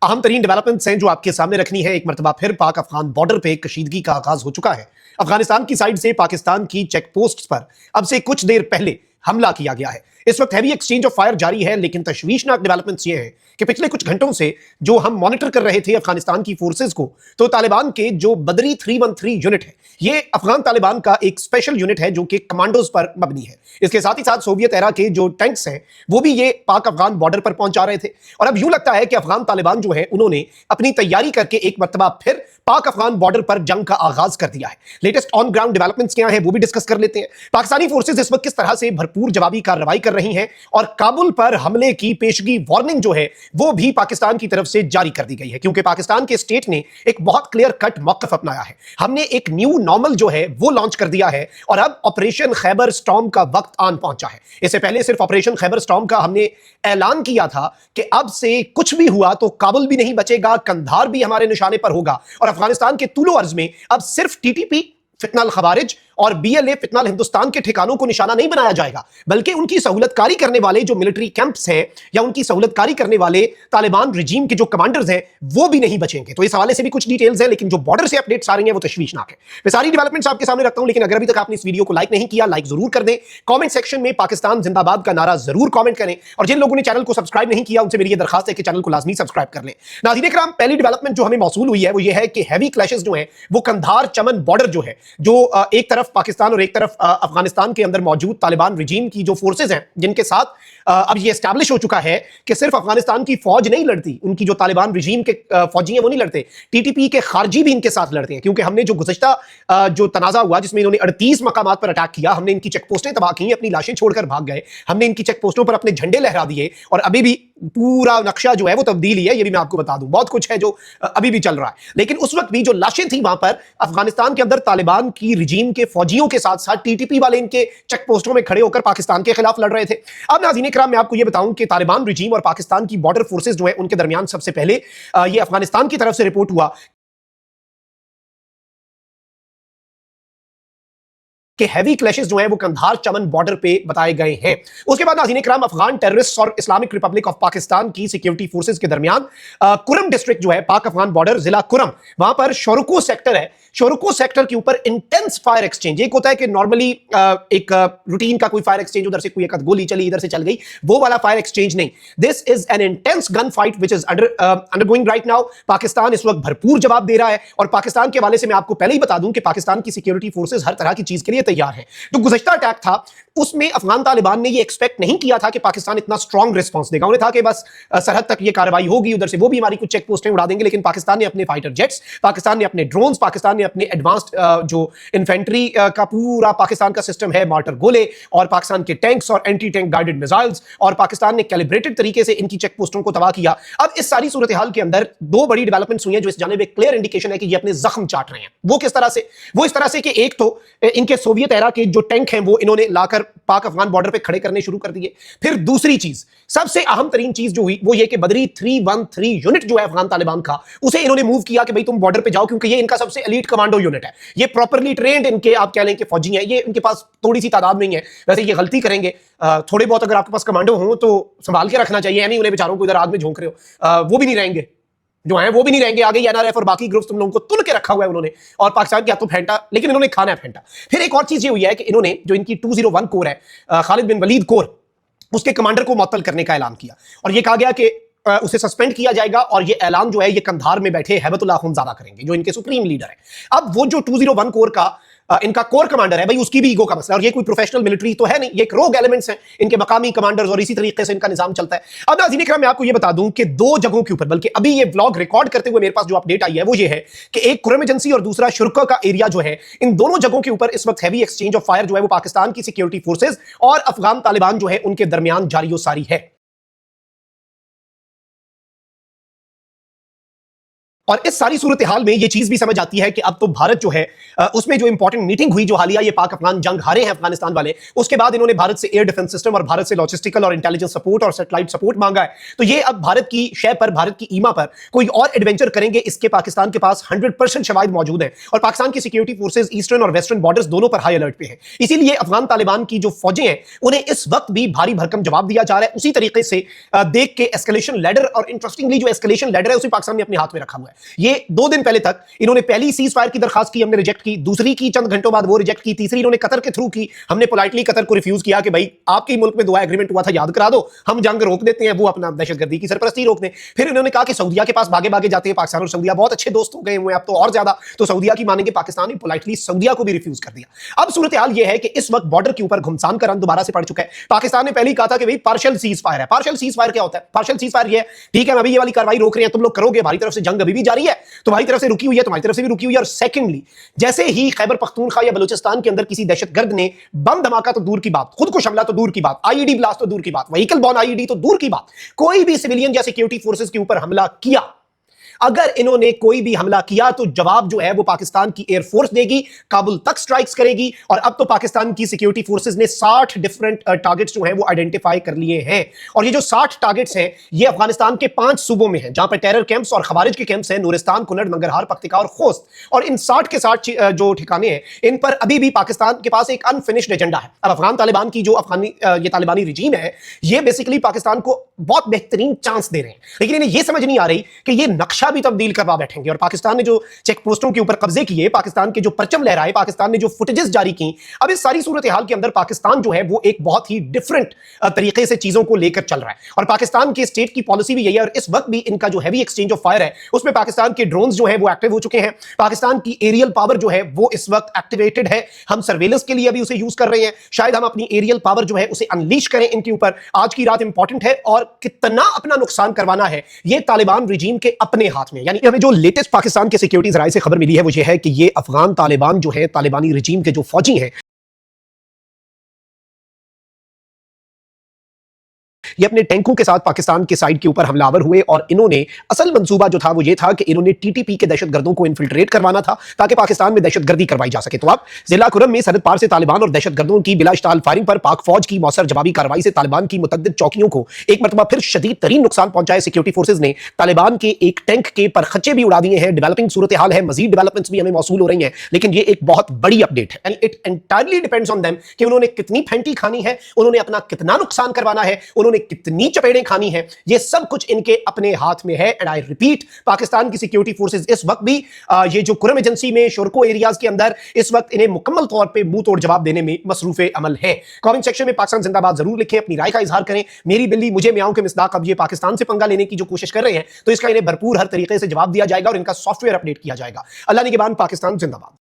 अहम तरीन डेवलपमेंट्स हैं जो आपके सामने रखनी है। एक मरतबा फिर पाक अफगान बॉर्डर पे कशीदगी का आगाज हो चुका है। अफगानिस्तान की साइड से पाकिस्तान की चेक पोस्ट पर अब से कुछ देर पहले हमला किया गया है। इस वक्त हैवी एक्सचेंज ऑफ फायर जारी है, लेकिन तशवीशनाक डेवलपमेंट्स ये हैं कि पिछले कुछ घंटों से जो हम मॉनिटर कर रहे थे अफगानिस्तान की फोर्सेस को, तो तालिबान के जो बदरी 313 यूनिट है, ये अफगान तालिबान का एक स्पेशल यूनिट है जो कि कमांडोज पर मबनी है। इसके साथ ही साथ सोवियत एरा के जो टैंक्स हैं वो भी ये पाक अफगान बॉर्डर पर पहुंचा रहे थे। और अब यूं लगता है कि अफगान तालिबान जो है उन्होंने अपनी तैयारी करके एक मरतबा फिर पाक अफगान बॉर्डर पर जंग का आगाज कर दिया है। लेटेस्ट ऑन ग्राउंड डेवलपमेंट्स क्या है वो भी डिस्कस कर लेते हैं। पाकिस्तानी फोर्सेस इस वक्त किस तरह से भरपूर जवाबी कार्रवाई कर रही हैं और काबुल पर हमले की पेशगी वार्निंग जो है वो भी पाकिस्तान की तरफ से जारी कर दी गई है, क्योंकि पाकिस्तान के स्टेट ने एक बहुत क्लियर कट मौक़िफ़ अपनाया है। हमने एक न्यू नॉर्मल जो है वो लॉन्च कर दिया है और अब ऑपरेशन खैबर स्टॉर्म का वक्त आन पहुंचा है। इससे पहले सिर्फ ऑपरेशन खैबर स्टॉर्म का हमने ऐलान किया था कि अब से कुछ भी हुआ तो काबुल भी नहीं बचेगा, कंधार भी हमारे निशाने पर होगा और अफगानिस्तान के तुलो अर्ज में अब सिर्फ टीटीपी फितनाल खवारिज और बीएलए फितनाल हिंदुस्तान के ठिकानों को निशाना नहीं बनाया जाएगा, बल्कि उनकी सहूलतकारी करने वाले जो मिलिट्री कैंप्स हैं या उनकी सहूलतकारी करने वाले तालिबान रिजीम के जो कमांडर्स हैं वो भी नहीं बचेंगे। तो इस हवाले से भी कुछ डिटेल्स हैं, लेकिन जो बॉर्डर से अपडेट्स आ रही हैं वो तशवीशनाक है। मैं सारी डेवलपमेंट्स आपके सामने रखता हूं, लेकिन अगर अभी तक आपने इस वीडियो को लाइक नहीं किया, लाइक जरूर कर दें। कॉमेंट सेक्शन में पाकिस्तान जिंदाबाद का नारा जरूर कॉमेंट करें और जिन लोगों ने चैनल को सब्सक्राइब नहीं किया उनसे मेरी ये दरखास्त है कि चैनल को लाजमी सब्सक्राइब कर लें। नाज़रीन इकराम, पहली डेवलपमेंट जो हमें मौसूल हुई है वो ये है कि हैवी क्लैशेस जो हैं वो कंधार चमन बॉर्डर जो है, जो एक तरफ पाकिस्तान और एक तरफ अफगानिस्तान के अंदर मौजूद तालिबान रिजीम की जो फोर्सेस हैं जिनके साथ अब ये एस्टैब्लिश हो चुका है कि सिर्फ अफगानिस्तान की फौज नहीं लड़ती, उनकी जो तालिबान रिजीम के फौजी हैं वो नहीं लड़ते, टीटीपी के खारजी भी इनके साथ लड़ते हैं। क्योंकि हमने जो गुज़श्ता जो तनाज़ा हुआ जिसमें इन्होंने 38 मकामात पर अटैक किया, हमने इनकी चेक पोस्टें तबाह की, अपनी लाशें छोड़कर भाग गए, हमने इनकी चेक पोस्टों पर अपने झंडे लहरा दिए और अभी भी पूरा नक्शा जो है वो तब्दील ही है। ये भी मैं आपको बता दूं, बहुत कुछ है जो अभी भी चल रहा है। लेकिन उस वक्त भी जो लाशें थी वहां पर अफगानिस्तान के अंदर तालिबान की रिजीम के फौजियों के साथ साथ टीटीपी वाले इनके चेक पोस्टों में खड़े होकर पाकिस्तान के खिलाफ लड़ रहे थे। अब नाज़रीन इकराम, मैं आपको ये बताऊं कि तालिबान रिजीम और पाकिस्तान की बॉर्डर फोर्सेस जो है उनके दरमियान सबसे पहले ये अफगानिस्तान की तरफ से रिपोर्ट हुआ कि हैवी क्लैशेस जो हैं वो कंधार चमन बॉर्डर पे बताए गए हैं। उसके बाद नाज़रीन इकराम, अफगान टेररिस्ट और इस्लामिक रिपब्लिक ऑफ पाकिस्तान की सिक्योरिटी फोर्सेस के दरमियान कुरम डिस्ट्रिक्ट जो है पाक अफगान बॉर्डर, जिला कुरम, वहां पर शोरको सेक्टर है, शोरको सेक्टर के ऊपर इंटेंस फायर एक्सचेंज। एक होता है कि नॉर्मली एक रूटीन का कोई फायर एक्सचेंज, उधर से कोई एक गोली चली इधर से चल गई, वो वाला फायर एक्सचेंज नहीं। This is an intense gun fight which is undergoing right now. Pakistan इस वक्त भरपूर जवाब दे रहा है और पाकिस्तान के हवाले से मैं आपको पहले ही बता दूं कि पाकिस्तान की सिक्योरिटी फोर्सेस हर तरह की चीज के लिए तैयार है। जो गुज़श्ता अटैक था उसमें अफगान तालिबान ने ये एक्सपेक्ट नहीं किया था कि पाकिस्तान इतना स्ट्रॉन्ग रिस्पांस देगा। उन्हें था कि बस सरहद तक ये कार्रवाई होगी, उधर से वो भी हमारी कुछ चेक पोस्टें उड़ा देंगे। लेकिन पाकिस्तान ने अपने फाइटर जेट्स, पाकिस्तान ने अपने ड्रोन्स, पाकिस्तान ने अपने एडवांस्ड जो इन्फेंट्री का पूरा पाकिस्तान का सिस्टम है, मार्टर गोले और पाकिस्तान के टैंक्स और एंटी टैंक गाइडेड मिसाइल्स, और पाकिस्तान ने कैलिब्रेटेड तरीके से इनकी चेक पोस्टों को तबाह किया। अब इस सारी सूरत हाल के अंदर दो बड़ी डेवलपमेंट्स हुई हैं जो इस जानिब एक क्लियर इंडिकेशन है कि ये अपने जख्म चाट रहे हैं। वो किस तरह से? वो इस तरह से कि एक तो इनके सोवियत एरा के जो टैंक हैं वो इन्होंने लाकर पाक अफगान बॉर्डर पे खड़े करने शुरू कर दिए। फिर दूसरी चीज, सबसे अहम तरीन चीज जो हुई वो ये कि बदरी 313 यूनिट जो है अफगान तालिबान का, उसे इन्होंने मूव किया कि भाई तुम बॉर्डर पे जाओ, क्योंकि ये इनका सबसे एलीट कमांडो यूनिट है। ये प्रॉपर्ली ट्रेंड इनके, आप कह लें कि फौजी हैं। ये इनके पास थोड़ी सी तादाद नहीं है, वैसे ये गलती करेंगे थोड़े बहुत। अगर आपके पास कमांडो हो तो संभाल के रखना चाहिए, नहीं उन्हें बेचारों को इधर आग में झोंक रहे हो, वो भी नहीं रहेंगे जो है, वो भी नहीं रहेंगे। आगे एनआरएफ और बाकी ग्रुप्स तुम लोगों को तुल के रखा हुआ है उन्होंने, और पाकिस्तान के हाथों फेंटा, लेकिन इन्होंने खाना है फेंटा। फिर एक और चीज ये हुई है कि इन्होंने जो इनकी 201 कोर है, खालिद बिन वलीद कोर, उसके कमांडर को मुअत्तल करने का ऐलान किया और ये कहा गया कि उसे सस्पेंड किया जाएगा और ये ऐलान जो है ये कंधार में बैठे हैबतुल्लाह अखुंज़ादा करेंगे, जो इनके सुप्रीम लीडर है। अब वो जो 201 कोर का इनका कोर कमांडर है भाई, उसकी भी ईगो का मसला, और ये कोई प्रोफेशनल मिलिट्री तो है नहीं, ये एक रोग एलिमेंट्स हैं इनके मकामी कमांडर्स, और इसी तरीके से इनका निजाम चलता है। अब नाज़रीन इकराम, मैं आपको ये बता दूं कि दो जगहों के ऊपर, बल्कि अभी ये व्लॉग रिकॉर्ड करते हुए मेरे पास जो अपडेट आई है वो ये है कि एक कुरम एजेंसी और दूसरा शुरका का एरिया जो है, इन दोनों जगहों के ऊपर इस वक्त हैवी एक्सचेंज ऑफ फायर जो है वो पाकिस्तान की सिक्योरिटी फोर्सेज और अफगान तालिबान जो है उनके दरमियान जारी व सारी है। और इस सारी सूरत हाल में ये चीज भी समझ आती है कि अब तो भारत जो है उसमें जो इंपॉर्टेंट मीटिंग हुई जो हालिया ये पाक अफगान जंग हारे हैं अफगानिस्तान वाले, उसके बाद इन्होंने भारत से एयर डिफेंस सिस्टम और भारत से लॉजिस्टिकल और इंटेलिजेंस सपोर्ट और सैटेलाइट सपोर्ट मांगा है। तो ये अब भारत की शय पर, भारत की ईमा पर कोई और एडवेंचर करेंगे, इसके पाकिस्तान के पास 100% शवाहिद मौजूद है। और पाकिस्तान की सिक्योरिटी फोर्सेज ईस्टर्न और वेस्टर्न बॉर्डर्स दोनों पर हाई अलर्ट पे है। इसीलिए अफगान तालिबान की जो फौजें हैं उन्हें इस वक्त भी भारी भरकम जवाब दिया जा रहा है। उसी तरीके से देख के एस्केलेशन लैडर, और इंटरेस्टिंगली जो एस्केलेशन लैडर है उसे पाकिस्तान ने अपने हाथ में रखा हुआ है। ये 2 दिन पहले तक इन्होंने पहली सीज फायर की दरखास्त की, हमने रिजेक्ट की, दूसरी की चंद घंटों बाद वो रिजेक्ट की, तीसरी इन्होंने कतर के थ्रू की, हमने पोलाइटली कतर को रिफ्यूज किया कि भाई आपके ही मुल्क में दुआ एग्रीमेंट हुआ था, याद करा दो, हम जंग रोक देते हैं, वो अपना दहशतगर्दी की सरपरस्ती रोक दें। फिर इन्होंने कहा कि सऊदीया के पास भागे भागे जाते हैं, पाकिस्तान और सऊदीया बहुत अच्छे दोस्त हो गए हुए, अब तो और ज्यादा तो सऊदीया की मानेंगे। पाकिस्तान ने पोलाइटली सऊदीया को भी रिफ्यूज कर दिया। अब सूरत हाल यह है कि इस वक्त बॉर्डर के ऊपर घुमसान का रंग दोबारा से पड़ चुका है। पाकिस्तान ने पहले ही कहा था कि भाई पार्शियल सीज फायर है। पार्शियल सीज फायर क्या होता है? पार्शियल सीज फायर ये है, ठीक है हम अभी ये वाली कार्रवाई रोक रहे हैं, तुम लोग करोगे, हमारी तरफ से जंग अभी भी जारी है, तुम्हारी तरफ से रुकी हुई है, तुम्हारी तरफ से भी रुकी हुई है। और सेकेंडली, जैसे ही खैबर पख्तूनख्वा या बलूचिस्तान के अंदर किसी दहशतगर्द ने बम धमाका तो दूर की बात, खुद को हमला तो दूर की बात, आईईडी ब्लास्ट तो दूर की बात, व्हीकल बॉर्न आईईडी तो दूर की बात, कोई भी सिविलियन या सिक्योरिटी फोर्सेस के ऊपर हमला किया, अगर इन्होंने कोई भी हमला किया तो जवाब जो है वो पाकिस्तान की एयरफोर्स देगी, काबुल तक स्ट्राइक्स करेगी। और अब तो पाकिस्तान की सिक्योरिटी फोर्सेस ने 60 डिफरेंट टारगेट्स जो हैं वो आइडेंटिफाई कर लिए हैं। और ये जो 60 टारगेट्स हैं ये अफगानिस्तान के 5 सूबों में हैं जहां पर टेरर कैंप्स और खवारिज के कैंप्स हैं, नूरिस्तान, कुनड़, नंगरहार, पख्तिका और खोस्त। और इन 60 के 60 जो ठिकाने हैं इन पर अभी भी पाकिस्तान के पास एक अनफिनिश्ड एजेंडा है। अब अफगान तालिबान की जो ये तालिबानी रिजीम है ये बेसिकली पाकिस्तान को बहुत बेहतरीन चांस दे रहे हैं, लेकिन इन्हें यह समझ नहीं आ रही कि ये नक्शा भी तब्दील करवा बैठेंगे। और पाकिस्तान ने जो चेक पोस्टों के ऊपर कब्जे किए, पाकिस्तान के जो परचम लहराए, पाकिस्तान ने जो फुटेजेस जारी की, अब इस सारी सूरत हाल के अंदर पाकिस्तान जो है वो एक बहुत ही डिफरेंट तरीके से चीजों को लेकर चल रहा है। और पाकिस्तान के स्टेट की पॉलिसी भी यही है। और इस वक्त भी इनका जो हैवी एक्सचेंज ऑफ फायर है उसमें पाकिस्तान के ड्रोन्स जो है वो एक्टिव हो चुके हैं। पाकिस्तान की एरियल पावर जो है वो इस वक्त एक्टिवेटेड है। हम सर्वेलेंस के लिए अभी उसे यूज कर रहे हैं। शायद हम अपनी एरियल पावर जो है उसे अनलीश करें इनके ऊपर। आज की रात इंपॉर्टेंट है और कितना अपना नुकसान करवाना है ये तालिबान रिजीम के अपने हाथ में। यानी हमें जो लेटेस्ट पाकिस्तान के सिक्योरिटी जराये से खबर मिली है वो ये है कि ये अफगान तालिबान जो है, तालिबानी रिजीम के जो फौजी हैं, ये अपने टैंकों के साथ पाकिस्तान के साइड के ऊपर हमलावर हुए। और इन्होंने असल मंसूबा जो था वो ये था कि इन्होंने टीटीपी के दहशतगर्दों को इन्फिल्ट्रेट करवाना था ताकि पाकिस्तान में दहशतगर्दी करवाई जा सके। तो अब जिला कुरम में सरहद पार से तालिबान और दहशतगर्दों की बिलाइश्ताल फायरिंग पर पाक फौज की मौसर जवाबी कार्रवाई से तालिबान की मुतअद्दिद चौकियों को एक मरतबा फिर शदीद तरीन नुकसान पहुंचाए। सिक्योरिटी फोर्सेज ने तालिबान के एक टैंक के परखच्चे भी उड़ा दिए हैं। डेवलपिंग सूरत हाल है, मजीद डेवलपमेंट्स भी हमें मौसूल हो रही हैं, लेकिन ये एक बहुत बड़ी अपडेट है। And it entirely depends on them कि उन्होंने कितनी फेंटी खानी है, उन्होंने अपना कितना नुकसान करवाना है, उन्होंने कितनी चपेड़ें खानी है, ये सब कुछ इनके अपने हाथ में है। एंड आई रिपीट, पाकिस्तान की सिक्योरिटी फोर्सेस इस वक्त भी ये जो कुरम एजेंसी में शोरको एरियाज के अंदर इस वक्त इन्हें मुकम्मल तौर पे मुंह तोड़ जवाब देने में मसरूफे अमल है। कमेंट सेक्शन में पाकिस्तान जिंदाबाद जरूर लिखें, अपनी राय का इजहार करें। मेरी बिल्ली मुझे म्याऊं के मिसदाक अब ये पाकिस्तान से पंगा लेने की जो कोशिश कर रहे हैं तो इसका इन्हें भरपूर हर तरीके से जवाब दिया जाएगा और इनका सॉफ्टवेयर अपडेट किया जाएगा। अल्लाह निगहबान, पाकिस्तान जिंदाबाद।